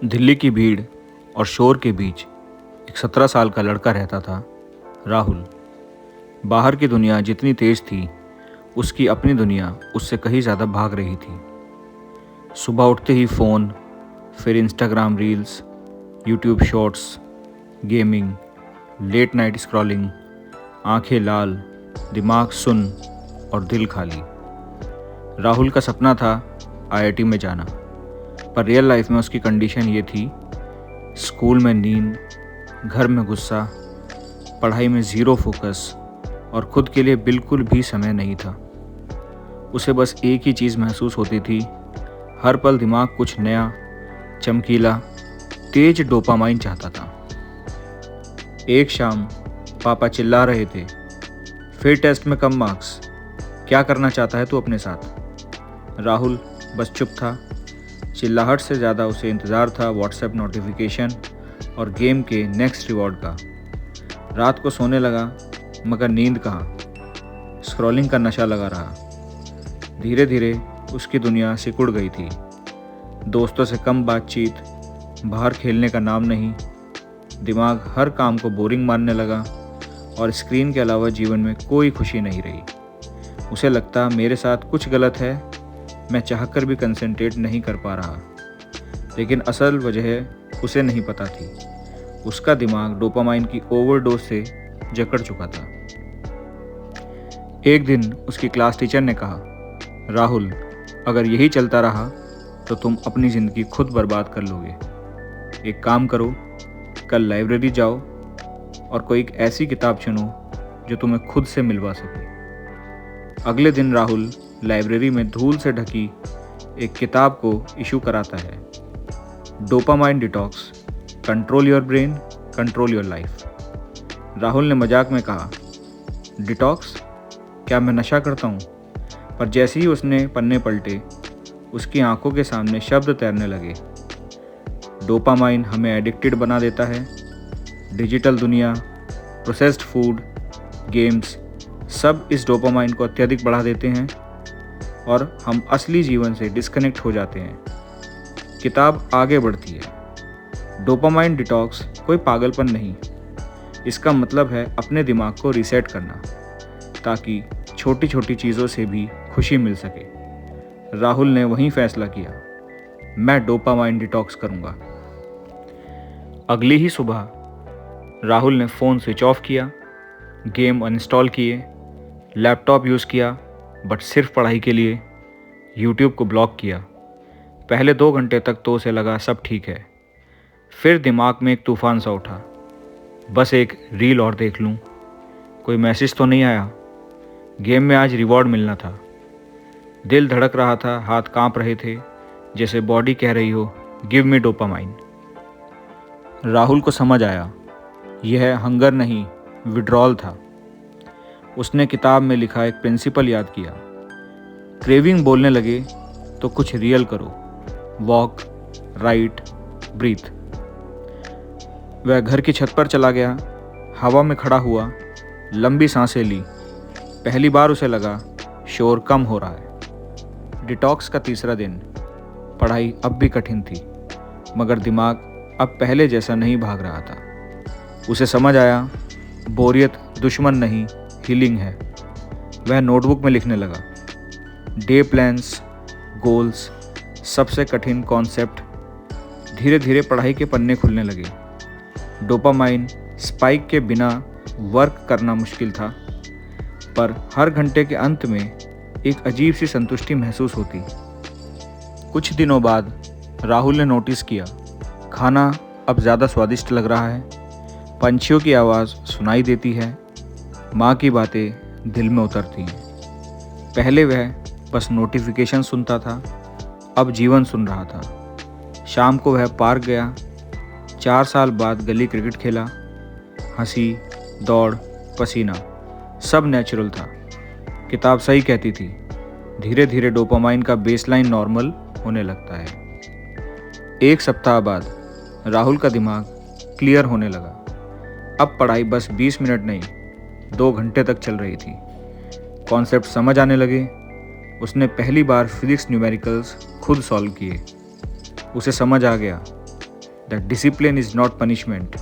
दिल्ली की भीड़ और शोर के बीच एक 17 साल का लड़का रहता था, राहुल। बाहर की दुनिया जितनी तेज थी, उसकी अपनी दुनिया उससे कहीं ज़्यादा भाग रही थी। सुबह उठते ही फ़ोन, फिर Instagram reels, YouTube shorts, gaming, late night scrolling, आंखें लाल, दिमाग सुन्न और दिल खाली। राहुल का सपना था आईआईटी में जाना, पर रियल लाइफ में उसकी कंडीशन ये थी: स्कूल में नींद, घर में गुस्सा, पढ़ाई में ज़ीरो फोकस और खुद के लिए बिल्कुल भी समय नहीं था। उसे बस एक ही चीज़ महसूस होती थी, हर पल दिमाग कुछ नया, चमकीला, तेज डोपामाइन चाहता था। एक शाम पापा चिल्ला रहे थे, फिर टेस्ट में कम मार्क्स, क्या करना चाहता है तू अपने साथ? राहुल बस चुप था। चिल्लाहट से ज़्यादा उसे इंतज़ार था व्हाट्सएप नोटिफिकेशन और गेम के नेक्स्ट रिवॉर्ड का। रात को सोने लगा, मगर नींद कहाँ, स्क्रॉलिंग का नशा लगा रहा। धीरे धीरे उसकी दुनिया सिकुड़ गई थी। दोस्तों से कम बातचीत, बाहर खेलने का नाम नहीं। दिमाग हर काम को बोरिंग मानने लगा और स्क्रीन के अलावा जीवन में कोई खुशी नहीं रही। उसे लगता मेरे साथ कुछ गलत है, मैं चाहकर भी कंसंट्रेट नहीं कर पा रहा। लेकिन असल वजह उसे नहीं पता थी। उसका दिमाग डोपामाइन की ओवरडोज से जकड़ चुका था। एक दिन उसकी क्लास टीचर ने कहा, राहुल, अगर यही चलता रहा तो तुम अपनी ज़िंदगी खुद बर्बाद कर लोगे। एक काम करो, कल लाइब्रेरी जाओ और कोई एक ऐसी किताब चुनो जो तुम्हें खुद से मिलवा सके। अगले दिन राहुल लाइब्रेरी में धूल से ढकी एक किताब को इशू कराता है, dopamine detox, control your brain, control your life. Rahul ने मजाक में कहा, डिटॉक्स? क्या मैं नशा करता हूँ? पर जैसे ही उसने पन्ने पलटे, उसकी आंखों के सामने शब्द तैरने लगे। डोपामाइन हमें एडिक्टेड बना देता है। डिजिटल दुनिया, प्रोसेस्ड फूड, गेम्स, सब इस डोपामाइन को अत्यधिक बढ़ा देते हैं और हम असली जीवन से डिस्कनेक्ट हो जाते हैं। किताब आगे बढ़ती है, डोपामाइन डिटॉक्स कोई पागलपन नहीं, इसका मतलब है अपने दिमाग को रीसेट करना, ताकि छोटी छोटी चीज़ों से भी खुशी मिल सके। राहुल ने वहीं फैसला किया, मैं डोपामाइन डिटॉक्स करूँगा। अगली ही सुबह राहुल ने फ़ोन स्विच ऑफ किया, गेम अनइंस्टॉल किए, लैपटॉप यूज़ किया बट सिर्फ पढ़ाई के लिए। यूट्यूब को ब्लॉक किया। पहले 2 घंटे तक तो उसे लगा सब ठीक है। फिर दिमाग में एक तूफान सा उठा, बस एक रील और देख लूँ, कोई मैसेज तो नहीं आया, गेम में आज रिवॉर्ड मिलना था। दिल धड़क रहा था, हाथ कांप रहे थे, जैसे बॉडी कह रही हो, गिव मी डोपामाइन। राहुल को समझ आया, यह हंगर नहीं, विड्रॉल था। उसने किताब में लिखा एक प्रिंसिपल याद किया, क्रेविंग बोलने लगे तो कुछ रियल करो, वॉक, राइट, ब्रीथ। वह घर की छत पर चला गया, हवा में खड़ा हुआ, लंबी सांसें ली। पहली बार उसे लगा शोर कम हो रहा है। डिटॉक्स का तीसरा दिन। पढ़ाई अब भी कठिन थी, मगर दिमाग अब पहले जैसा नहीं भाग रहा था। उसे समझ आया, बोरियत दुश्मन नहीं, हीलिंग है। वह नोटबुक में लिखने लगा, डे प्लान्स, गोल्स, सबसे कठिन कॉन्सेप्ट। धीरे धीरे पढ़ाई के पन्ने खुलने लगे। डोपामाइन स्पाइक के बिना वर्क करना मुश्किल था, पर हर घंटे के अंत में एक अजीब सी संतुष्टि महसूस होती। कुछ दिनों बाद राहुल ने नोटिस किया, खाना अब ज़्यादा स्वादिष्ट लग रहा है, पंछियों की आवाज़ सुनाई देती है, माँ की बातें दिल में उतरती हैं। पहले वह बस नोटिफिकेशन सुनता था, अब जीवन सुन रहा था। शाम को वह पार्क गया, 4 साल बाद गली क्रिकेट खेला, हंसी, दौड़, पसीना, सब नेचुरल था। किताब सही कहती थी, धीरे धीरे डोपामाइन का बेसलाइन नॉर्मल होने लगता है। 1 सप्ताह बाद राहुल का दिमाग क्लियर होने लगा। अब पढ़ाई बस 20 मिनट नहीं, 2 घंटे तक चल रही थी। कॉन्सेप्ट समझ आने लगे। उसने पहली बार फिजिक्स न्यूमेरिकल्स खुद सॉल्व किए। उसे समझ आ गया, that discipline is not punishment,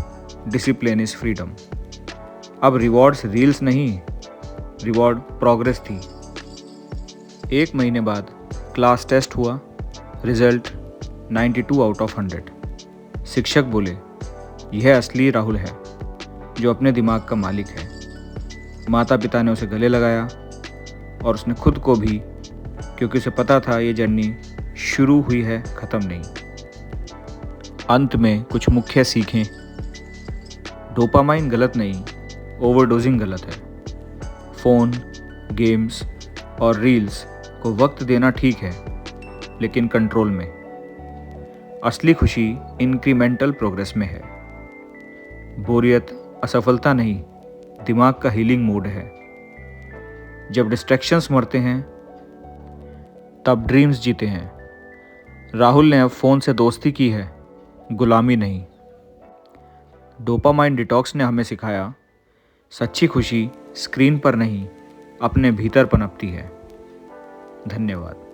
discipline is freedom. अब रिवॉर्ड्स रील्स नहीं, रिवॉर्ड प्रोग्रेस थी। 1 महीने बाद क्लास टेस्ट हुआ, रिजल्ट 92 आउट ऑफ 100। शिक्षक बोले, यह असली राहुल है जो अपने दिमाग का मालिक है। माता पिता ने उसे गले लगाया और उसने खुद को भी, क्योंकि उसे पता था ये जर्नी शुरू हुई है, ख़त्म नहीं। अंत में कुछ मुख्य सीखें। डोपामाइन गलत नहीं, ओवरडोजिंग गलत है। फ़ोन, गेम्स और रील्स को वक्त देना ठीक है, लेकिन कंट्रोल में। असली खुशी इंक्रीमेंटल प्रोग्रेस में है। बोरियत असफलता नहीं, दिमाग का हीलिंग मोड है। जब डिस्ट्रैक्शंस मरते हैं तब ड्रीम्स जीते हैं। राहुल ने अब फ़ोन से दोस्ती की है, गुलामी नहीं। डोपामाइन डिटॉक्स ने हमें सिखाया, सच्ची खुशी स्क्रीन पर नहीं, अपने भीतर पनपती है। धन्यवाद।